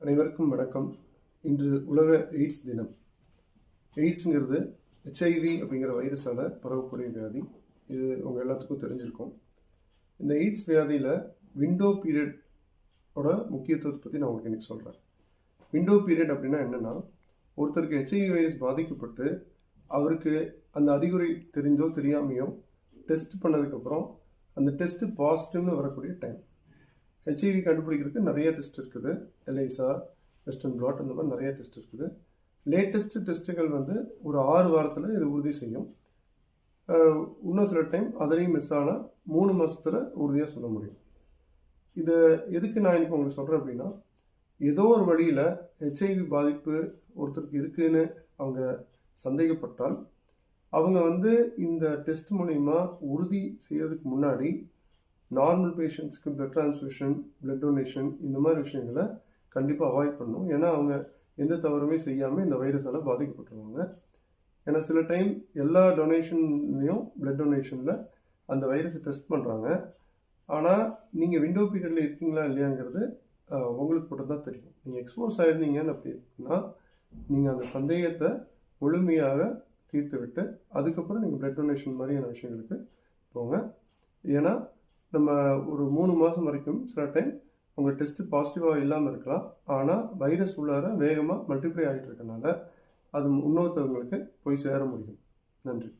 அனைவருக்கும் வணக்கம். இன்று உலக எய்ட்ஸ் தினம். எய்ட்ஸுங்கிறது ஹெச்ஐவி அப்படிங்கிற வைரஸால் பரவக்கூடிய வியாதி. இது உங்கள் எல்லாத்துக்கும் தெரிஞ்சிருக்கும். இந்த எய்ட்ஸ் வியாதியில் விண்டோ பீரியடோட முக்கியத்துவத்தை பற்றி நான் உங்களுக்கு இன்றைக்கி சொல்கிறேன். விண்டோ பீரியட் அப்படின்னா என்னென்னா, ஒருத்தருக்கு ஹெச்ஐவி வைரஸ் பாதிக்கப்பட்டு அவருக்கு அந்த அறிகுறி தெரிஞ்சோ தெரியாமையோ டெஸ்ட் பண்ணதுக்கப்புறம் அந்த டெஸ்ட்டு பாசிட்டிவ்னு வரக்கூடிய டைம். ஹெச்ஐவி கண்டுபிடிக்கிறதுக்கு நிறைய டெஸ்ட் இருக்குது. எலைசா, வெஸ்டர்ன் பிளாட், அந்த மாதிரி நிறைய டெஸ்ட் இருக்குது. லேட்டஸ்ட் டெஸ்ட்டுகள் ஒரு 6 வாரத்தில் இது உறுதி செய்யும். இன்னும் சில டைம் அதுலேயும் மிஸ் ஆனால் 3 மாதத்தில் உறுதியாக சொல்ல முடியும். இதை எதுக்கு நான் இன்றைக்கி உங்களுக்கு சொல்கிறேன் அப்படின்னா, ஏதோ ஒரு வழியில் ஹெச்ஐவி பாதிப்பு ஒருத்தருக்கு இருக்குதுன்னு அவங்க சந்தேகப்பட்டால் அவங்க இந்த டெஸ்ட் மூலிமா உறுதி செய்கிறதுக்கு முன்னாடி நார்மல் பேஷண்ட்ஸ்க்கு பிளட் டிரான்ஸ்ஃபியூஷன், பிளட் டொனேஷன் இந்த மாதிரி விஷயங்களை கண்டிப்பாக அவாய்ட் பண்ணணும். ஏன்னா அவங்க எந்த தவறுமே செய்யாமல் இந்த வைரஸால் பாதிக்கப்பட்டுருவாங்க. ஏன்னா சில டைம் எல்லா டொனேஷன்லேயும் பிளட் டொனேஷனில் அந்த வைரஸை டெஸ்ட் பண்ணுறாங்க. ஆனால் நீங்கள் விண்டோ பீரியடில் இருக்கீங்களா இல்லையாங்கிறது உங்களுக்கு மட்டும் தான் தெரியும். நீங்கள் எக்ஸ்போஸ் ஆகிருந்தீங்கன்னு அப்படின்னா நீங்கள் அந்த சந்தேகத்தை முழுமையாக தீர்த்து விட்டு அதுக்கப்புறம் நீங்கள் பிளட் டொனேஷன் மாதிரியான விஷயங்களுக்கு போங்க. ஏன்னா நம்ம ஒரு 3 மாதம் வரைக்கும் சில டைம் உங்கள் டெஸ்ட்டு பாசிட்டிவாக இல்லாமல் இருக்கலாம். ஆனால் வைரஸ் உள்ளார வேகமாக மல்டிப்ளை ஆகிட்டு இருக்கனால அது இன்னொருத்தவங்களுக்கு போய் சேர முடியும். நன்றி.